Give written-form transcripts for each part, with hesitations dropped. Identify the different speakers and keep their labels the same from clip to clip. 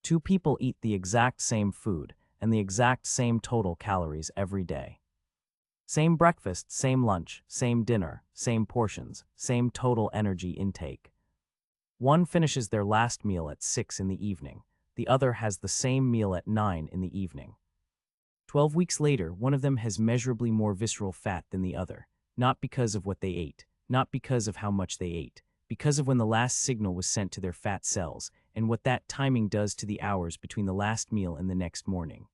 Speaker 1: Two people eat the exact same food and the exact same total calories every day. Same breakfast, same lunch, same dinner, same portions, same total energy intake. One finishes their last meal at 6 in the evening. The other has the same meal at 9 in the evening. 12 weeks later, one of them has measurably more visceral fat than the other, not because of what they ate, not because of how much they ate, because of when the last signal was sent to their fat cells and what that timing does to the hours between the last meal and the next morning.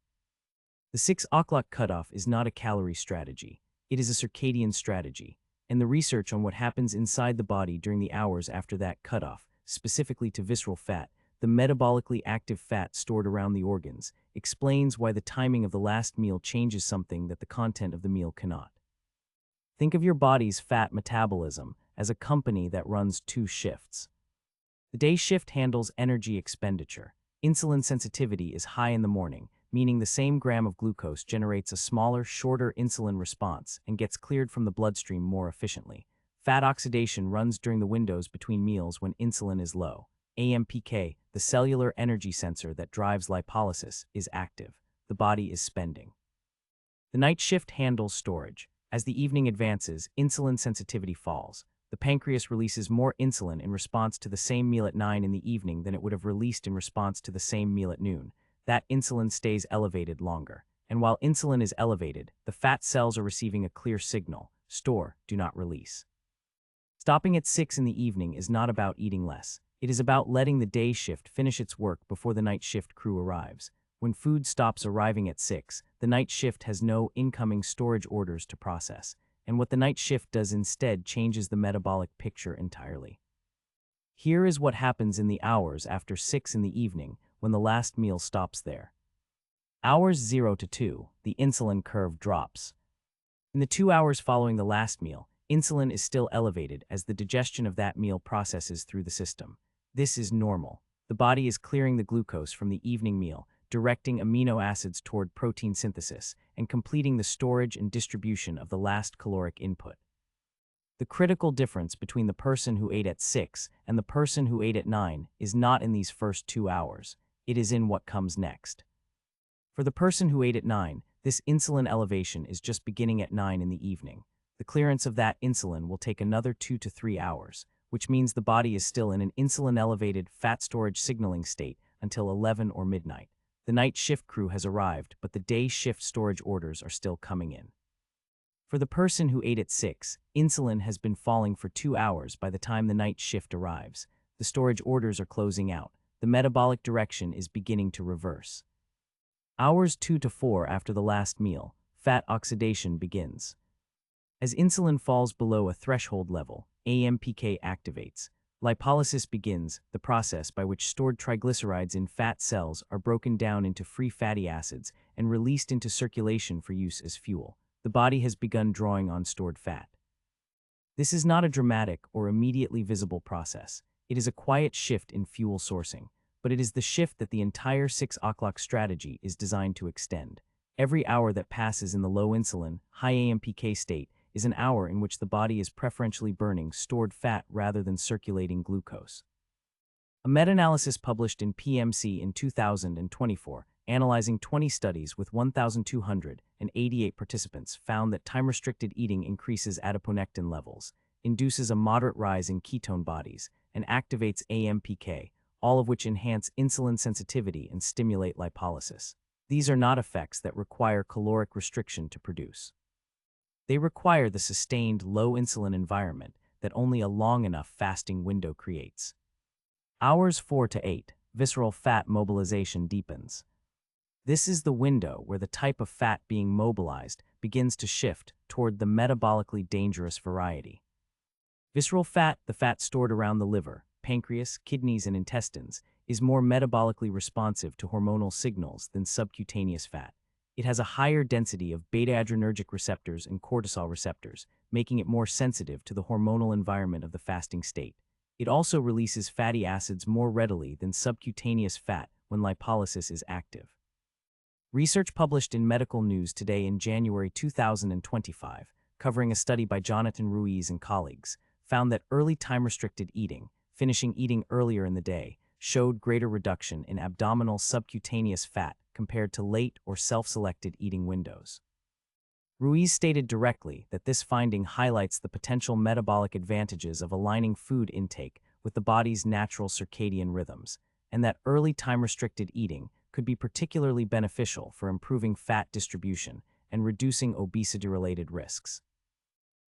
Speaker 1: The 6 o'clock cutoff is not a calorie strategy. It is a circadian strategy, and the research on what happens inside the body during the hours after that cutoff, specifically to visceral fat, the metabolically active fat stored around the organs, explains why the timing of the last meal changes something that the content of the meal cannot. Think of your body's fat metabolism as a company that runs 2 shifts. The day shift handles energy expenditure. Insulin sensitivity is high in the morning, meaning the same gram of glucose generates a smaller, shorter insulin response and gets cleared from the bloodstream more efficiently. Fat oxidation runs during the windows between meals when insulin is low. AMPK, the cellular energy sensor that drives lipolysis, is active. The body is spending. The night shift handles storage. As the evening advances, insulin sensitivity falls. The pancreas releases more insulin in response to the same meal at 9 in the evening than it would have released in response to the same meal at noon. That insulin stays elevated longer. And while insulin is elevated, the fat cells are receiving a clear signal: store, do not release. Stopping at 6 in the evening is not about eating less. It is about letting the day shift finish its work before the night shift crew arrives. When food stops arriving at 6, the night shift has no incoming storage orders to process, and what the night shift does instead changes the metabolic picture entirely. Here is what happens in the hours after 6 in the evening when the last meal stops there. Hours 0 to 2, the insulin curve drops. In the 2 hours following the last meal, insulin is still elevated as the digestion of that meal processes through the system. This is normal. The body is clearing the glucose from the evening meal, directing amino acids toward protein synthesis, and completing the storage and distribution of the last caloric input. The critical difference between the person who ate at 6 and the person who ate at 9 is not in these first 2 hours. It is in what comes next. For the person who ate at 9, this insulin elevation is just beginning at 9 in the evening. The clearance of that insulin will take another 2 to 3 hours, which means the body is still in an insulin-elevated fat storage signaling state until 11 or midnight. The night shift crew has arrived, but the day shift storage orders are still coming in. For the person who ate at 6, insulin has been falling for 2 hours by the time the night shift arrives. The storage orders are closing out. The metabolic direction is beginning to reverse. Hours 2 to 4 after the last meal, fat oxidation begins. As insulin falls below a threshold level, AMPK activates. Lipolysis begins, the process by which stored triglycerides in fat cells are broken down into free fatty acids and released into circulation for use as fuel. The body has begun drawing on stored fat. This is not a dramatic or immediately visible process. It is a quiet shift in fuel sourcing, but it is the shift that the entire 6 o'clock strategy is designed to extend. Every hour that passes in the low insulin, high AMPK state is an hour in which the body is preferentially burning stored fat rather than circulating glucose. A meta-analysis published in PMC in 2024, analyzing 20 studies with 1,288 participants, found that time-restricted eating increases adiponectin levels, induces a moderate rise in ketone bodies, and activates AMPK, all of which enhance insulin sensitivity and stimulate lipolysis. These are not effects that require caloric restriction to produce. They require the sustained low insulin environment that only a long enough fasting window creates. Hours 4 to 8, visceral fat mobilization deepens. This is the window where the type of fat being mobilized begins to shift toward the metabolically dangerous variety. Visceral fat, the fat stored around the liver, pancreas, kidneys, and intestines, is more metabolically responsive to hormonal signals than subcutaneous fat. It has a higher density of beta-adrenergic receptors and cortisol receptors, making it more sensitive to the hormonal environment of the fasting state. It also releases fatty acids more readily than subcutaneous fat when lipolysis is active. Research published in Medical News Today in January 2025, covering a study by Jonathan Ruiz and colleagues, found that early time-restricted eating, finishing eating earlier in the day, showed greater reduction in abdominal subcutaneous fat compared to late or self-selected eating windows. Ruiz stated directly that this finding highlights the potential metabolic advantages of aligning food intake with the body's natural circadian rhythms, and that early time-restricted eating could be particularly beneficial for improving fat distribution and reducing obesity-related risks.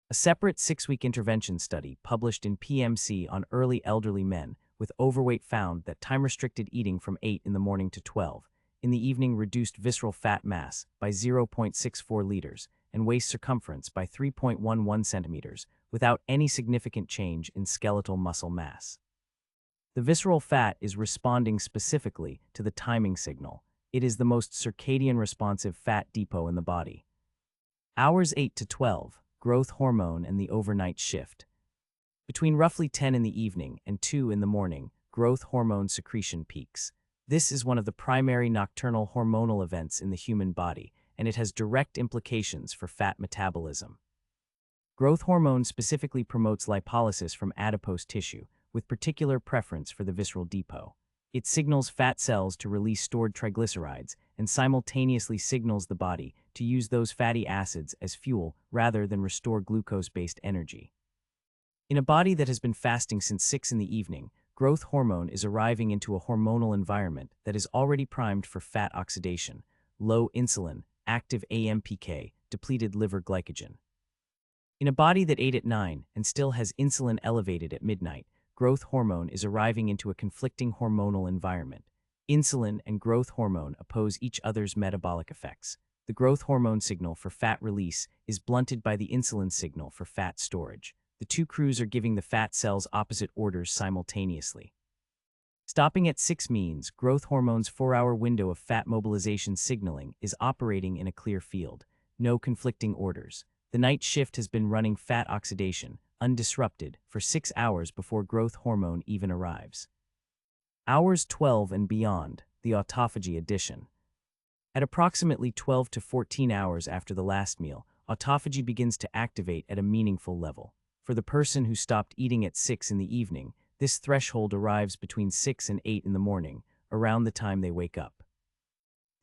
Speaker 1: A separate 6-week intervention study published in PMC on early elderly men with overweight found that time-restricted eating from 8 in the morning to 12 in the evening reduced visceral fat mass by 0.64 liters and waist circumference by 3.11 centimeters without any significant change in skeletal muscle mass. The visceral fat is responding specifically to the timing signal. It is the most circadian responsive fat depot in the body. Hours 8 to 12, growth hormone and the overnight shift. Between roughly 10 in the evening and 2 in the morning, growth hormone secretion peaks. This is one of the primary nocturnal hormonal events in the human body, and it has direct implications for fat metabolism. Growth hormone specifically promotes lipolysis from adipose tissue, with particular preference for the visceral depot. It signals fat cells to release stored triglycerides and simultaneously signals the body to use those fatty acids as fuel rather than restore glucose-based energy. In a body that has been fasting since 6 in the evening, growth hormone is arriving into a hormonal environment that is already primed for fat oxidation, low insulin, active AMPK, depleted liver glycogen. In a body that ate at 9 and still has insulin elevated at midnight, growth hormone is arriving into a conflicting hormonal environment. Insulin and growth hormone oppose each other's metabolic effects. The growth hormone signal for fat release is blunted by the insulin signal for fat storage. The two crews are giving the fat cells opposite orders simultaneously. Stopping at 6 means growth hormone's 4-hour window of fat mobilization signaling is operating in a clear field. No conflicting orders. The night shift has been running fat oxidation, undisrupted, for 6 hours before growth hormone even arrives. Hours 12 and beyond, the autophagy addition. At approximately 12 to 14 hours after the last meal, autophagy begins to activate at a meaningful level. For the person who stopped eating at 6 in the evening, this threshold arrives between 6 and 8 in the morning, around the time they wake up.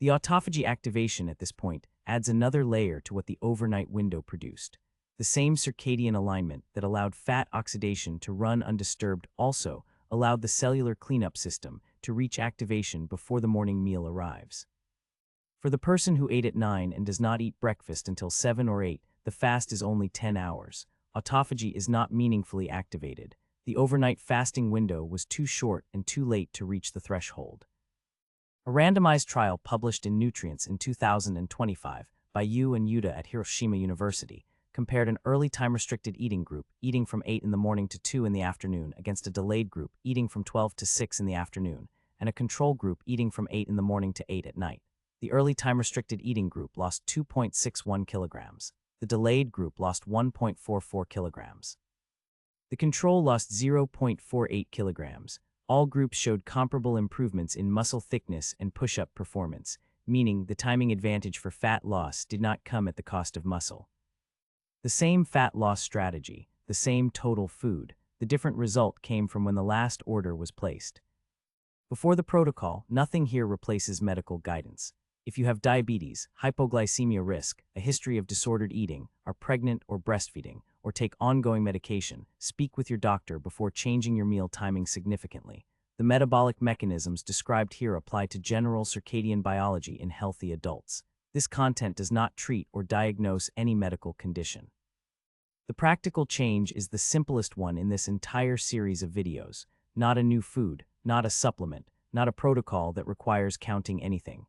Speaker 1: The autophagy activation at this point adds another layer to what the overnight window produced. The same circadian alignment that allowed fat oxidation to run undisturbed also allowed the cellular cleanup system to reach activation before the morning meal arrives. For the person who ate at 9 and does not eat breakfast until 7 or 8, the fast is only 10 hours. Autophagy is not meaningfully activated. The overnight fasting window was too short and too late to reach the threshold. A randomized trial published in Nutrients in 2025 by Yu and Yuta at Hiroshima University compared an early time-restricted eating group eating from 8 in the morning to 2 in the afternoon against a delayed group eating from 12 to 6 in the afternoon, and a control group eating from 8 in the morning to 8 at night. The early time-restricted eating group lost 2.61 kilograms. The delayed group lost 1.44 kilograms. The control lost 0.48 kilograms. All groups showed comparable improvements in muscle thickness and push-up performance, meaning the timing advantage for fat loss did not come at the cost of muscle. The same fat loss strategy, the same total food, the different result came from when the last order was placed. Before the protocol, nothing here replaces medical guidance. If you have diabetes, hypoglycemia risk, a history of disordered eating, are pregnant or breastfeeding, or take ongoing medication, speak with your doctor before changing your meal timing significantly. The metabolic mechanisms described here apply to general circadian biology in healthy adults. This content does not treat or diagnose any medical condition. The practical change is the simplest one in this entire series of videos. Not a new food, not a supplement, not a protocol that requires counting anything.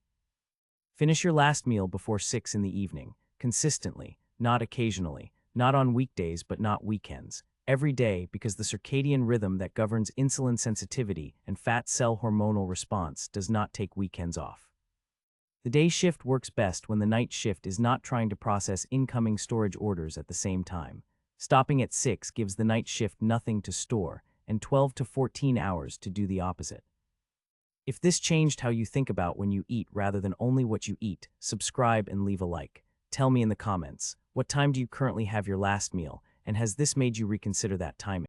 Speaker 1: Finish your last meal before 6 in the evening, consistently, not occasionally, not on weekdays but not weekends, every day, because the circadian rhythm that governs insulin sensitivity and fat cell hormonal response does not take weekends off. The day shift works best when the night shift is not trying to process incoming storage orders at the same time. Stopping at 6 gives the night shift nothing to store and 12 to 14 hours to do the opposite. If this changed how you think about when you eat rather than only what you eat, subscribe and leave a like. Tell me in the comments, what time do you currently have your last meal, and has this made you reconsider that timing?